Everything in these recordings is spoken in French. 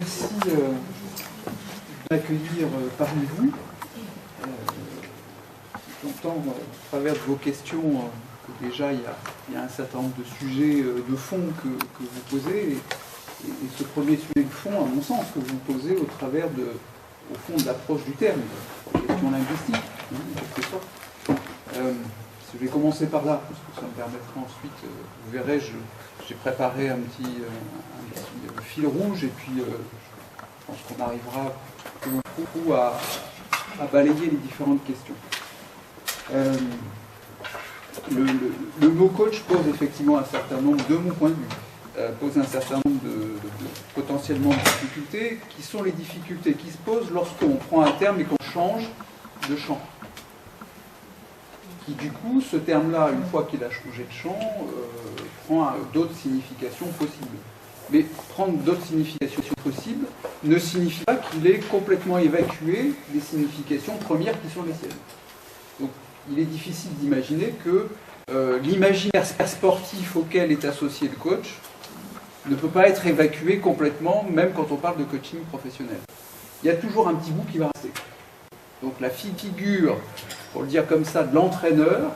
Merci d'accueillir parmi vous. J'entends à travers vos questions que déjà il y a un certain nombre de sujets de fond que vous posez. Et ce premier sujet de fond, à mon sens, que vous posez au travers au fond de l'approche du terme, la question linguistique, en quelque sorte. Je vais commencer par là, parce que ça me permettra ensuite, vous verrez, j'ai préparé un petit fil rouge, et puis je pense qu'on arrivera beaucoup à balayer les différentes questions. Le mot coach pose effectivement un certain nombre, de mon point de vue, pose un certain nombre de potentiellement de difficultés, qui sont les difficultés qui se posent lorsqu'on prend un terme et qu'on change de champ. Qui du coup, ce terme-là, une fois qu'il a changé de champ, prend d'autres significations possibles. Mais prendre d'autres significations possibles ne signifie pas qu'il ait complètement évacué les significations premières qui sont les siennes. Donc il est difficile d'imaginer que l'imaginaire sportif auquel est associé le coach ne peut pas être évacué complètement, même quand on parle de coaching professionnel. Il y a toujours un petit bout qui va rester. Donc la figure, pour le dire comme ça, de l'entraîneur,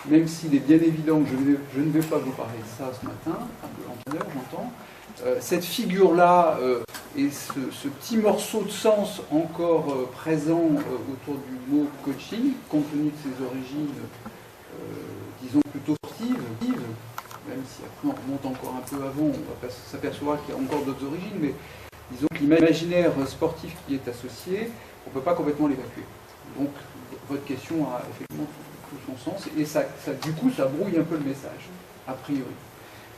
même s'il est bien évident que je ne vais pas vous parler de ça ce matin, de l'entraîneur j'entends, cette figure-là et ce petit morceau de sens encore présent autour du mot coaching, compte tenu de ses origines, disons plutôt sportives, même si après on remonte encore un peu avant, on va s'apercevoir qu'il y a encore d'autres origines, mais disons que l'imaginaire sportif qui est associé, on ne peut pas complètement l'évacuer. Donc, votre question a effectivement tout son sens, et du coup, ça brouille un peu le message, a priori.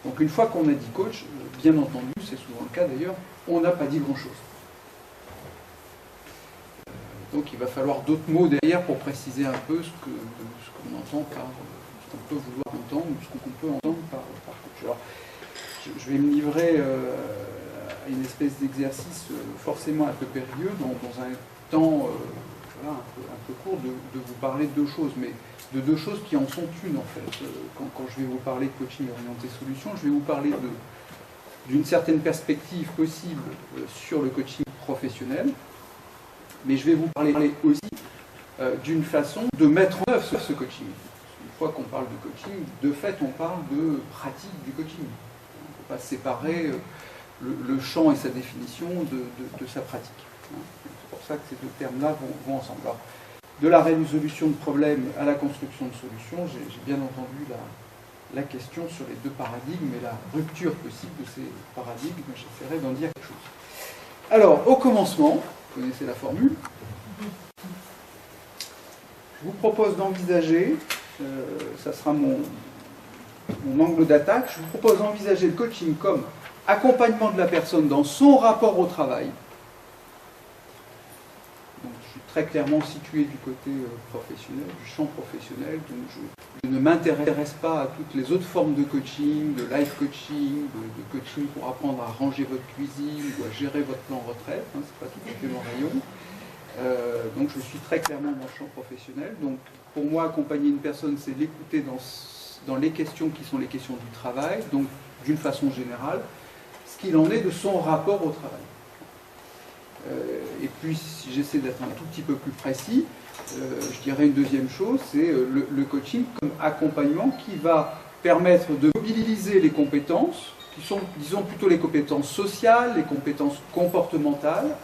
Donc, une fois qu'on a dit coach, bien entendu, c'est souvent le cas d'ailleurs, on n'a pas dit grand-chose. Donc, il va falloir d'autres mots derrière pour préciser un peu ce qu'on entend par, ce qu'on peut vouloir entendre, ou ce qu'on peut entendre par coach. Alors, je vais me livrer à une espèce d'exercice forcément un peu périlleux, dans un temps un peu court, de vous parler de deux choses, mais de deux choses qui en sont une en fait. Quand je vais vous parler de coaching orienté solution, je vais vous parler d'une certaine perspective possible sur le coaching professionnel, mais je vais vous parler aussi d'une façon de mettre en œuvre ce coaching. Une fois qu'on parle de coaching, de fait on parle de pratique du coaching. On ne peut pas séparer le champ et sa définition de sa pratique. C'est pour ça que ces deux termes-là vont ensemble. Alors, de la résolution de problèmes à la construction de solutions, j'ai bien entendu la question sur les deux paradigmes et la rupture possible de ces paradigmes. J'essaierai d'en dire quelque chose. Alors, au commencement, vous connaissez la formule, je vous propose d'envisager, ça sera mon angle d'attaque, je vous propose d'envisager le coaching comme accompagnement de la personne dans son rapport au travail. Donc, je suis très clairement situé du côté professionnel, du champ professionnel, donc je ne m'intéresse pas à toutes les autres formes de coaching, de life coaching, de coaching pour apprendre à ranger votre cuisine ou à gérer votre plan retraite, hein, c'est pas tout à fait mon rayon. Donc je suis très clairement dans le champ professionnel. Donc pour moi, accompagner une personne, c'est l'écouter dans les questions qui sont les questions du travail, donc d'une façon générale, ce qu'il en est de son rapport au travail. Et puis, si j'essaie d'être un tout petit peu plus précis, je dirais une deuxième chose, c'est le coaching comme accompagnement qui va permettre de mobiliser les compétences, qui sont, disons, plutôt les compétences sociales, les compétences comportementales,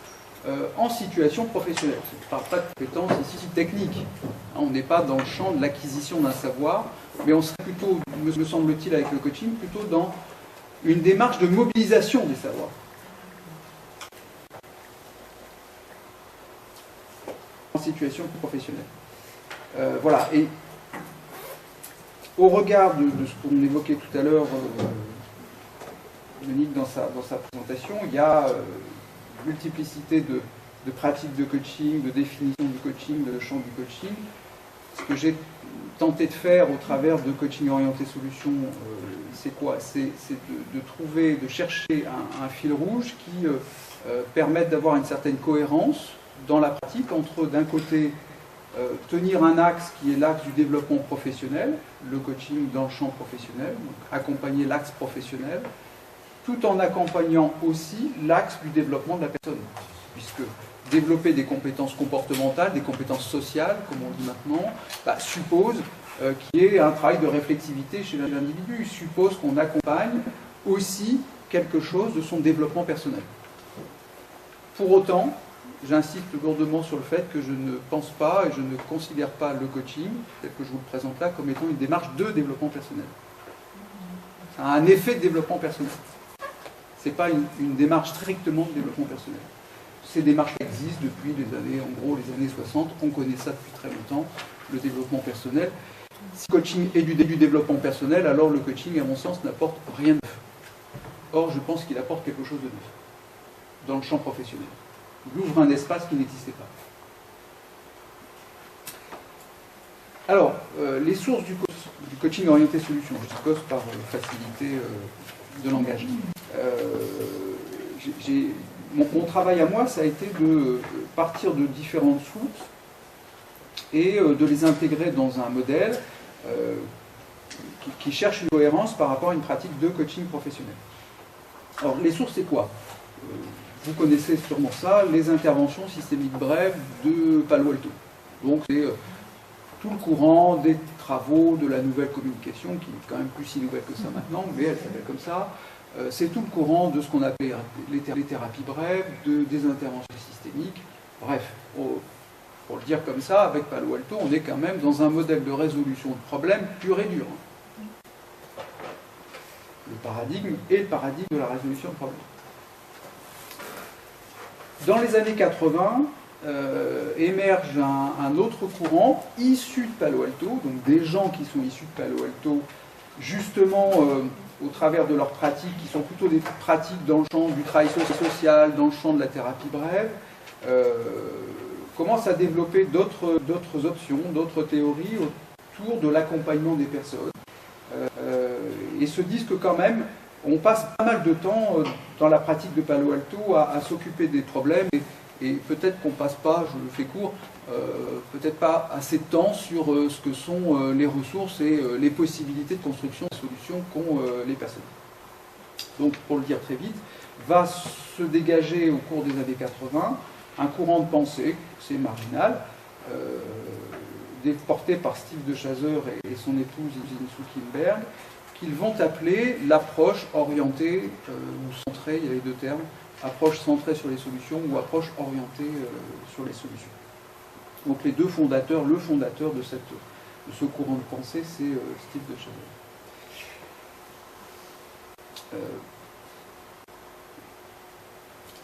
en situation professionnelle. Je ne parle pas de compétences ici techniques. On n'est pas dans le champ de l'acquisition d'un savoir, mais on serait plutôt, me semble-t-il, avec le coaching, plutôt dans une démarche de mobilisation des savoirs. En situation professionnelle. Voilà. Et au regard de ce qu'on évoquait tout à l'heure, Monique, dans sa présentation, il y a multiplicité de pratiques de coaching, de définition du coaching, de champ du coaching. Ce que j'ai tenté de faire au travers de coaching orienté solution, c'est quoi? C'est de trouver, de chercher un fil rouge qui permette d'avoir une certaine cohérence dans la pratique entre, d'un côté, tenir un axe qui est l'axe du développement professionnel, le coaching dans le champ professionnel, donc accompagner l'axe professionnel, tout en accompagnant aussi l'axe du développement de la personne. Puisque développer des compétences comportementales, des compétences sociales, comme on dit maintenant, suppose qu'il y ait un travail de réflexivité chez l'individu, suppose qu'on accompagne aussi quelque chose de son développement personnel. Pour autant, j'insiste lourdement sur le fait que je ne pense pas et je ne considère pas le coaching, tel que je vous le présente là, comme étant une démarche de développement personnel. Ça a un effet de développement personnel. Ce n'est pas une démarche strictement de développement personnel. Ces démarches existent depuis les années, en gros, les années 60. On connaît ça depuis très longtemps, le développement personnel. Si le coaching est du développement personnel, alors le coaching, à mon sens, n'apporte rien de neuf. Or, je pense qu'il apporte quelque chose de neuf dans le champ professionnel. Il ouvre un espace qui n'existait pas. Alors, les sources du coaching orienté solution, je dis COS par facilité de langage. Mon travail à moi, ça a été de partir de différentes sources et de les intégrer dans un modèle qui cherche une cohérence par rapport à une pratique de coaching professionnel. Alors, les sources, c'est quoi? Vous connaissez sûrement ça, les interventions systémiques brèves de Palo Alto. Donc, c'est tout le courant des travaux de la nouvelle communication, qui n'est quand même plus si nouvelle que ça maintenant, mais elle s'appelle comme ça. C'est tout le courant de ce qu'on appelle les thérapies brèves, des interventions systémiques. Bref, pour le dire comme ça, avec Palo Alto, on est quand même dans un modèle de résolution de problèmes pur et dur. Le paradigme est le paradigme de la résolution de problèmes. Dans les années 80, émerge un autre courant issu de Palo Alto, donc des gens qui sont issus de Palo Alto, justement au travers de leurs pratiques, qui sont plutôt des pratiques dans le champ du travail social, dans le champ de la thérapie brève, commencent à développer d'autres options, d'autres théories autour de l'accompagnement des personnes, et se disent que quand même, on passe pas mal de temps dans la pratique de Palo Alto à s'occuper des problèmes, et peut-être qu'on passe pas, je le fais court, peut-être pas assez de temps sur ce que sont les ressources et les possibilités de construction de solutions qu'ont les personnes. Donc, pour le dire très vite, va se dégager au cours des années 80 un courant de pensée, c'est marginal, porté par Steve DeShazer et son épouse Zinsu Kimberg, qu'ils vont appeler l'approche orientée ou centrée, il y a les deux termes, approche centrée sur les solutions ou approche orientée sur les solutions. Donc les deux fondateurs, le fondateur de ce courant de pensée, c'est Steve DeShazer.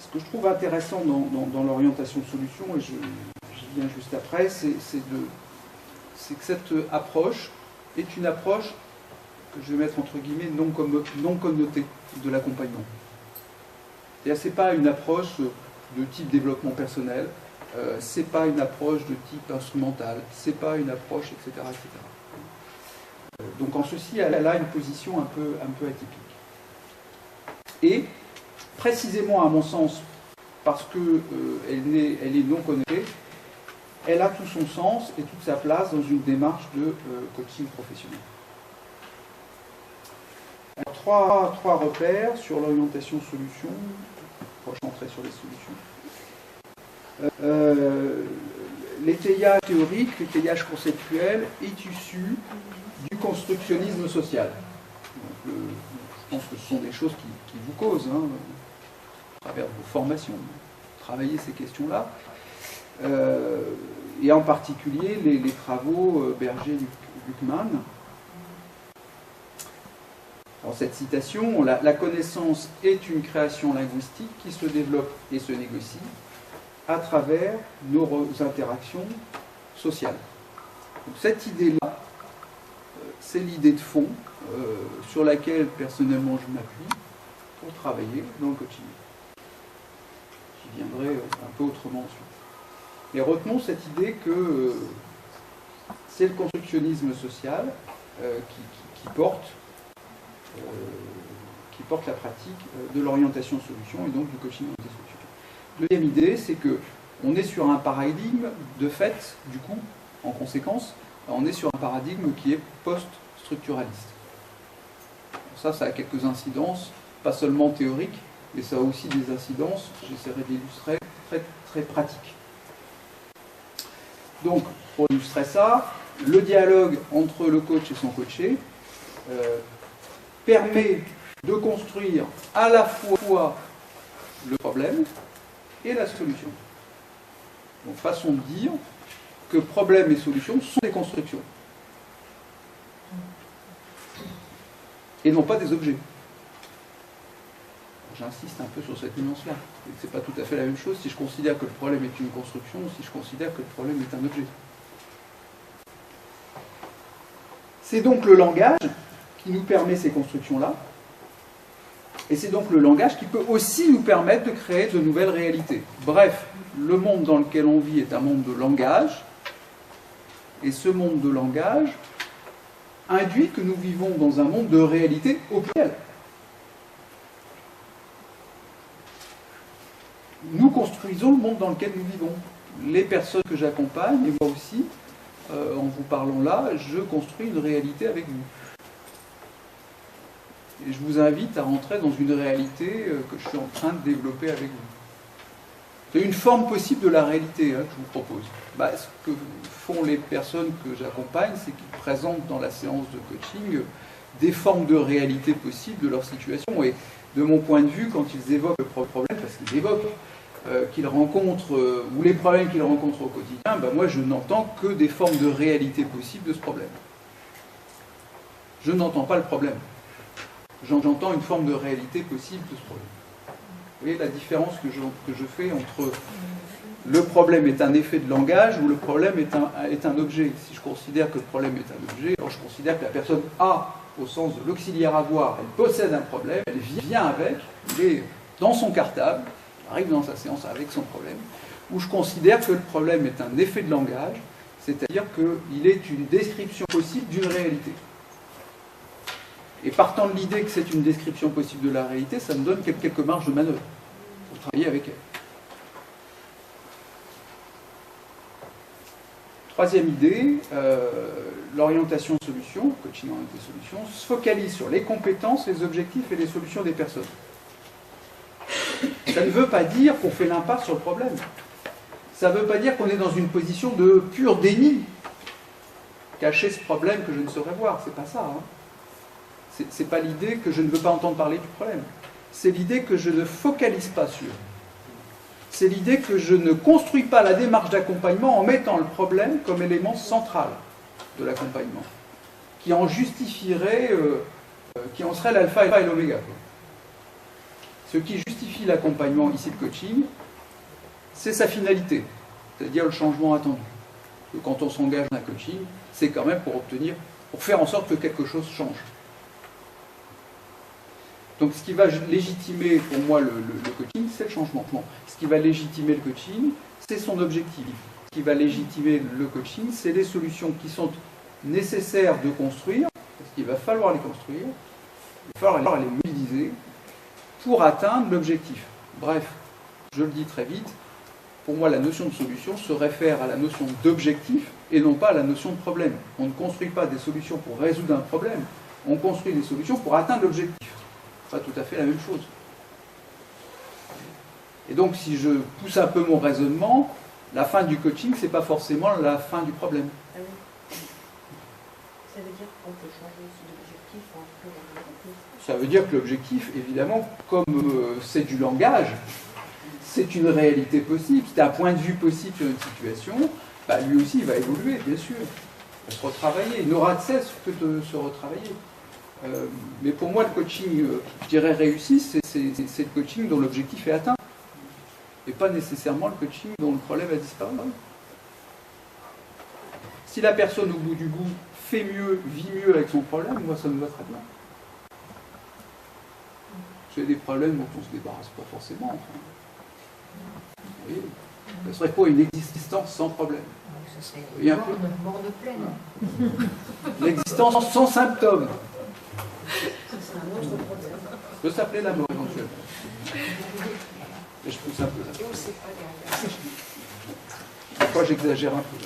Ce que je trouve intéressant dans l'orientation de solutions, et j'y viens juste après, c'est que cette approche est une approche que je vais mettre entre guillemets non connotée de l'accompagnement. Ce n'est pas une approche de type développement personnel, c'est pas une approche de type instrumental, c'est pas une approche, etc. etc. Donc en ceci, elle a une position un peu atypique. Et précisément à mon sens, parce qu'elle est non connotée, elle a tout son sens et toute sa place dans une démarche de coaching professionnel. Alors, trois repères sur l'orientation solution, approche centrée sur les solutions. L'étayage théorique, l'étayage conceptuel est issu du constructionnisme social. Donc, je pense que ce sont des choses qui vous causent, à travers vos formations, travailler ces questions-là. Et en particulier les travaux Berger-Luckmann. Dans cette citation, la connaissance est une création linguistique qui se développe et se négocie à travers nos interactions sociales. Donc, cette idée-là, c'est l'idée de fond sur laquelle personnellement je m'appuie pour travailler dans le coaching. J'y viendrai un peu autrement ensuite. Et retenons cette idée que c'est le constructionnisme social qui porte la pratique de l'orientation solution et donc du coaching orienté solution. Deuxième idée, c'est qu'on est sur un paradigme de fait, du coup, en conséquence, on est sur un paradigme qui est post-structuraliste. Ça a quelques incidences pas seulement théorique, mais ça a aussi des incidences, j'essaierai d'illustrer, très, très pratiques. Donc, pour illustrer ça, le dialogue entre le coach et son coaché permet de construire à la fois le problème et la solution. Donc, façon de dire que problème et solution sont des constructions. Et non pas des objets. J'insiste un peu sur cette nuance-là. Ce n'est pas tout à fait la même chose si je considère que le problème est une construction ou si je considère que le problème est un objet. C'est donc le langage qui nous permet ces constructions-là. Et c'est donc le langage qui peut aussi nous permettre de créer de nouvelles réalités. Bref, le monde dans lequel on vit est un monde de langage. Et ce monde de langage induit que nous vivons dans un monde de réalité au pluriel. Nous construisons le monde dans lequel nous vivons. Les personnes que j'accompagne, et moi aussi, en vous parlant là, je construis une réalité avec vous. Et je vous invite à rentrer dans une réalité que je suis en train de développer avec vous. C'est une forme possible de la réalité que je vous propose. Ce que font les personnes que j'accompagne, c'est qu'ils présentent dans la séance de coaching des formes de réalité possibles de leur situation. Et de mon point de vue, quand ils évoquent le problème, parce qu'ils évoquent qu'ils rencontrent, ou les problèmes qu'ils rencontrent au quotidien, moi je n'entends que des formes de réalité possibles de ce problème. Je n'entends pas le problème. J'entends une forme de réalité possible de ce problème. Vous voyez la différence que je fais entre le problème est un effet de langage ou le problème est un objet. Si je considère que le problème est un objet, alors je considère que la personne a, au sens de l'auxiliaire avoir, elle possède un problème, elle vient avec, il est dans son cartable, arrive dans sa séance avec son problème, où je considère que le problème est un effet de langage, c'est-à-dire qu'il est une description possible d'une réalité. Et partant de l'idée que c'est une description possible de la réalité, ça me donne quelques marges de manœuvre pour travailler avec elle. Troisième idée, l'orientation solution, coaching orienté solution, se focalise sur les compétences, les objectifs et les solutions des personnes. Ça ne veut pas dire qu'on fait l'impasse sur le problème. Ça ne veut pas dire qu'on est dans une position de pur déni. Cacher ce problème que je ne saurais voir, c'est pas ça. C'est pas l'idée que je ne veux pas entendre parler du problème. C'est l'idée que je ne focalise pas sur. C'est l'idée que je ne construis pas la démarche d'accompagnement en mettant le problème comme élément central de l'accompagnement, qui en justifierait, qui en serait l'alpha et l'oméga. Ce qui justifie l'accompagnement, ici le coaching, c'est sa finalité, c'est-à-dire le changement attendu. Que quand on s'engage dans un coaching, c'est quand même pour faire en sorte que quelque chose change. Donc ce qui va légitimer pour moi le coaching, c'est le changement. Ce qui va légitimer le coaching, c'est son objectif. Ce qui va légitimer le coaching, c'est les solutions qui sont nécessaires de construire, parce qu'il va falloir les construire, il va falloir les mobiliser pour atteindre l'objectif. Bref, je le dis très vite, pour moi la notion de solution se réfère à la notion d'objectif et non pas à la notion de problème. On ne construit pas des solutions pour résoudre un problème, on construit des solutions pour atteindre l'objectif. Pas tout à fait la même chose. Et donc, si je pousse un peu mon raisonnement, la fin du coaching, c'est pas forcément la fin du problème. Ah oui. Ça veut dire qu'on peut changer aussi d'objectif en plus. Ça veut dire que l'objectif, évidemment, comme c'est du langage, c'est une réalité possible, c'est un point de vue possible sur une situation, lui aussi, il va évoluer, bien sûr. Il va se retravailler. Il n'aura de cesse que de se retravailler. Mais pour moi, le coaching, je dirais réussi, c'est le coaching dont l'objectif est atteint. Et pas nécessairement le coaching dont le problème a disparu. Si la personne, au bout du bout, fait mieux, vit mieux avec son problème, moi, ça me va très bien. J'ai des problèmes dont on ne se débarrasse pas forcément. Vous voyez, ce ne serait pas une existence sans problème. Ce serait mort de plaine. L'existence sans symptômes. C'est un autre problème. Ça peut s'appeler la mort éventuellement. Et je pousse un peu là. Et on ne sait pas derrière. Parfois j'exagère un peu.